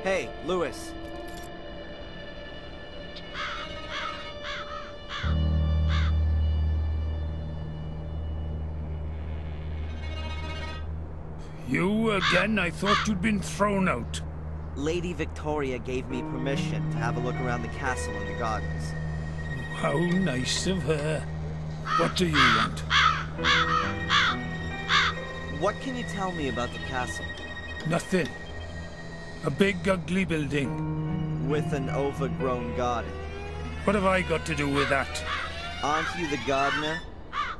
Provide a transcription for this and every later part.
Hey, Lewis. You again? I thought you'd been thrown out. Lady Victoria gave me permission to have a look around the castle and the gardens. How nice of her. What do you want? What can you tell me about the castle? Nothing. A big, ugly building. With an overgrown garden. What have I got to do with that? Aren't you the gardener?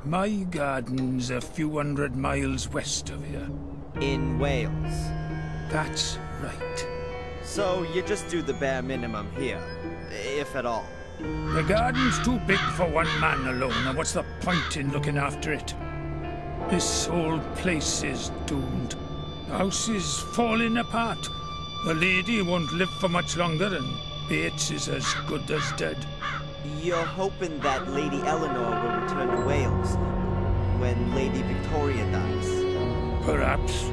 My garden's a few 100 miles west of here. In Wales. That's right. So you just do the bare minimum here, if at all. The garden's too big for one man alone, and what's the point in looking after it? This whole place is doomed. The house is falling apart. The lady won't live for much longer, and Bates is as good as dead. You're hoping that Lady Eleanor will return to Wales when Lady Victoria dies? Perhaps.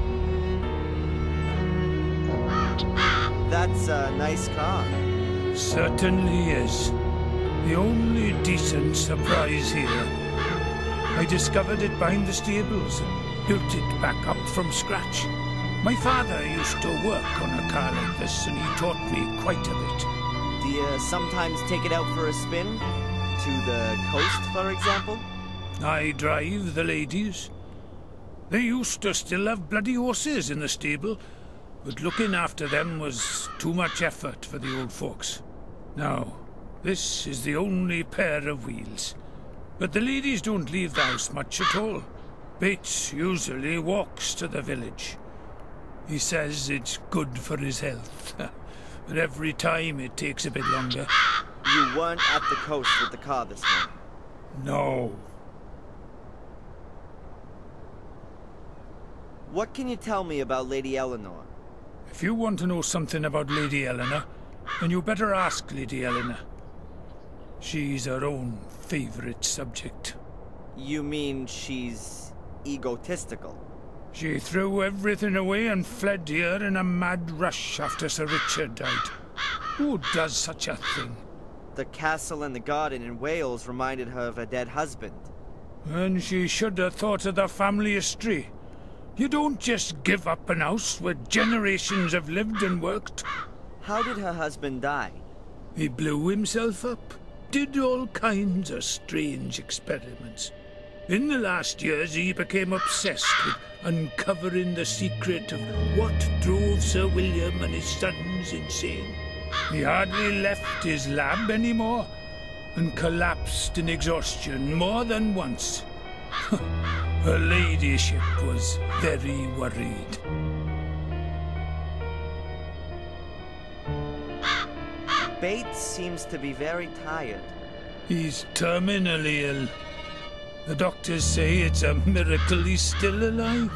That's a nice car. Certainly is. The only decent surprise here. I discovered it behind the stables and built it back up from scratch. My father used to work on a car like this, and he taught me quite a bit. Do you sometimes take it out for a spin? To the coast, for example? I drive the ladies. They used to still have bloody horses in the stable, but looking after them was too much effort for the old folks. Now, this is the only pair of wheels. But the ladies don't leave the house much at all. Bates usually walks to the village. He says it's good for his health. But every time it takes a bit longer. You weren't at the coast with the car this morning? No. What can you tell me about Lady Eleanor? If you want to know something about Lady Eleanor, then you better ask Lady Eleanor. She's her own favorite subject. You mean she's egotistical? She threw everything away and fled here in a mad rush after Sir Richard died. Who does such a thing? The castle and the garden in Wales reminded her of her dead husband. And she should have thought of the family history. You don't just give up an house where generations have lived and worked. How did her husband die? He blew himself up. Did all kinds of strange experiments. In the last years, he became obsessed with uncovering the secret of what drove Sir William and his sons insane. He hardly left his lab anymore, and collapsed in exhaustion more than once. Her ladyship was very worried. Bates seems to be very tired. He's terminally ill. The doctors say it's a miracle he's still alive.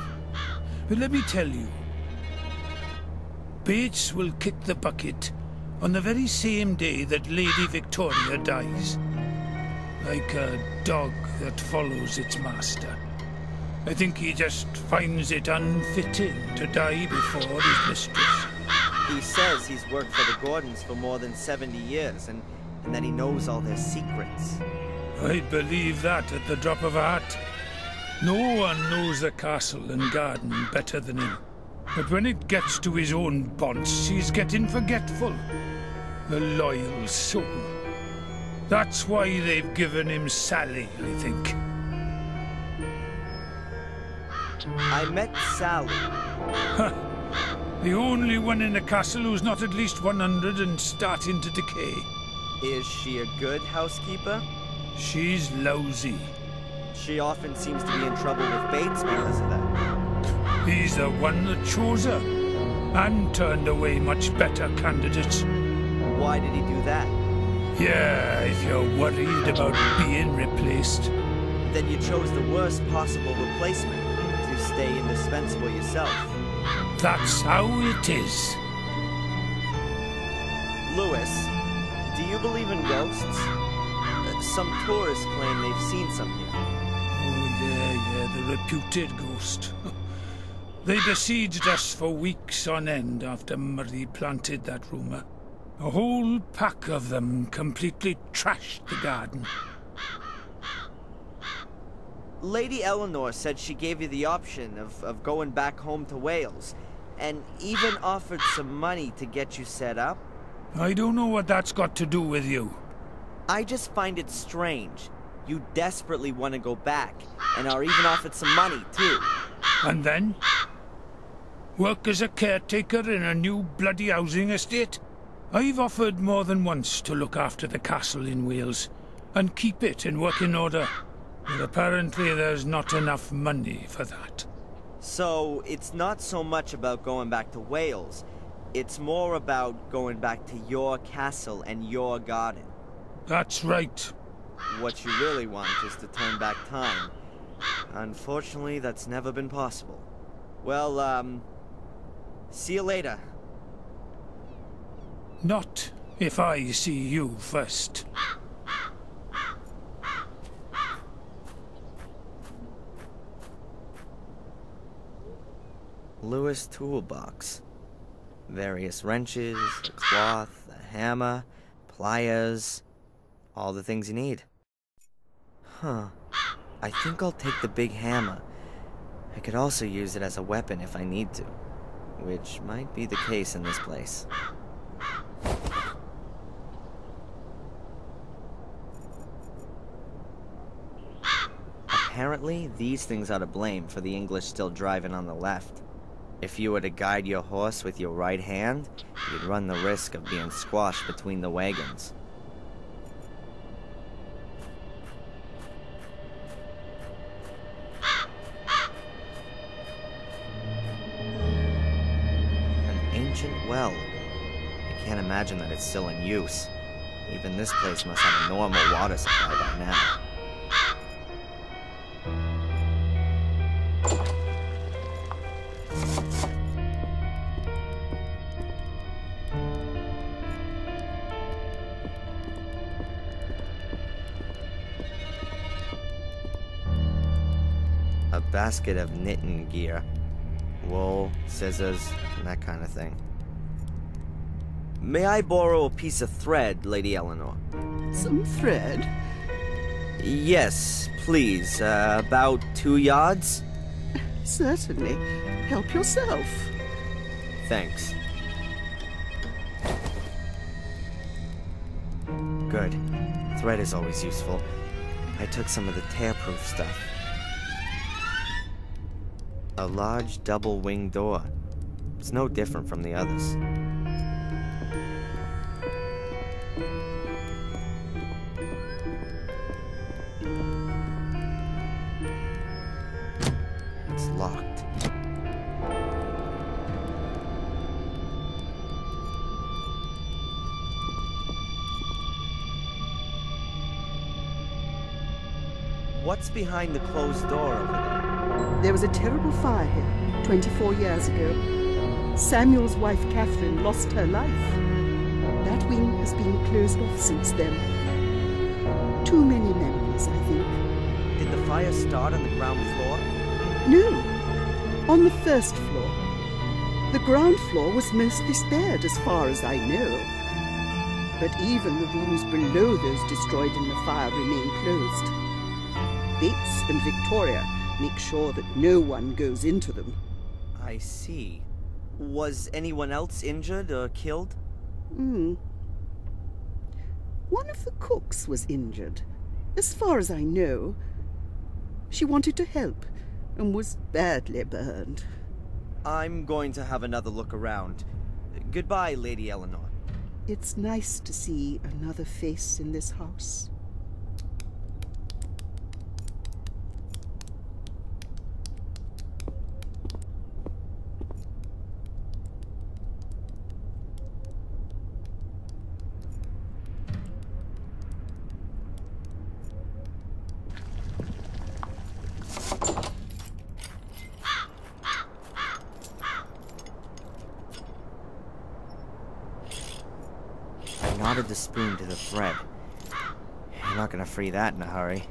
But let me tell you, Bates will kick the bucket on the very same day that Lady Victoria dies. Like a dog that follows its master. I think he just finds it unfitting to die before his mistress. He says he's worked for the Gordons for more than 70 years, and that he knows all their secrets. I'd believe that at the drop of a hat. No one knows the castle and garden better than him. But when it gets to his own bonds, he's getting forgetful. The loyal soul. That's why they've given him Sally, I think. I met Sally. The only one in the castle who's not at least 100 and starting to decay. Is she a good housekeeper? She's lousy. She often seems to be in trouble with Bates because of that. He's the one that chose her, and turned away much better candidates. Why did he do that? Yeah, if you're worried about being replaced. Then you chose the worst possible replacement to stay indispensable yourself. That's how it is. Lewis, do you believe in ghosts? Some tourists claim they've seen some here. Oh, yeah, the reputed ghost. They besieged us for weeks on end after Murray planted that rumour. A whole pack of them completely trashed the garden. Lady Eleanor said she gave you the option of going back home to Wales, and even offered some money to get you set up. I don't know what that's got to do with you. I just find it strange. You desperately want to go back, and are even offered some money, too. And then? Work as a caretaker in a new bloody housing estate? I've offered more than once to look after the castle in Wales, and keep it in working order. But apparently there's not enough money for that. So, it's not so much about going back to Wales. It's more about going back to your castle and your garden. That's right. What you really want is to turn back time. Unfortunately, that's never been possible. Well, see you later. Not if I see you first. Lewis toolbox. Various wrenches, a cloth, a hammer, pliers, all the things you need. Huh. I think I'll take the big hammer. I could also use it as a weapon if I need to, which might be the case in this place. Apparently, these things are to blame for the English still driving on the left. If you were to guide your horse with your right hand, you'd run the risk of being squashed between the wagons. An ancient well. I can't imagine that it's still in use. Even this place must have a normal water supply by now. A basket of knitting gear. Wool, scissors, and that kind of thing. May I borrow a piece of thread, Lady Eleanor? Some thread? Yes, please. About 2 yards? Certainly. Help yourself. Thanks. Good. Thread is always useful. I took some of the tear-proof stuff. A large double-wing door. It's no different from the others. It's locked. What's behind the closed door over there? There was a terrible fire here 24 years ago. Samuel's wife, Catherine, lost her life. That wing has been closed off since then. Too many memories, I think. Did the fire start on the ground floor? No, on the first floor. The ground floor was mostly spared, as far as I know. But even the rooms below those destroyed in the fire remain closed. Bates and Victoria make sure that no one goes into them. I see. Was anyone else injured or killed? One of the cooks was injured, as far as I know. She wanted to help and was badly burned. I'm going to have another look around. Goodbye, Lady Eleanor. It's nice to see another face in this house. I knotted the spoon to the thread. I'm not gonna free that in a hurry.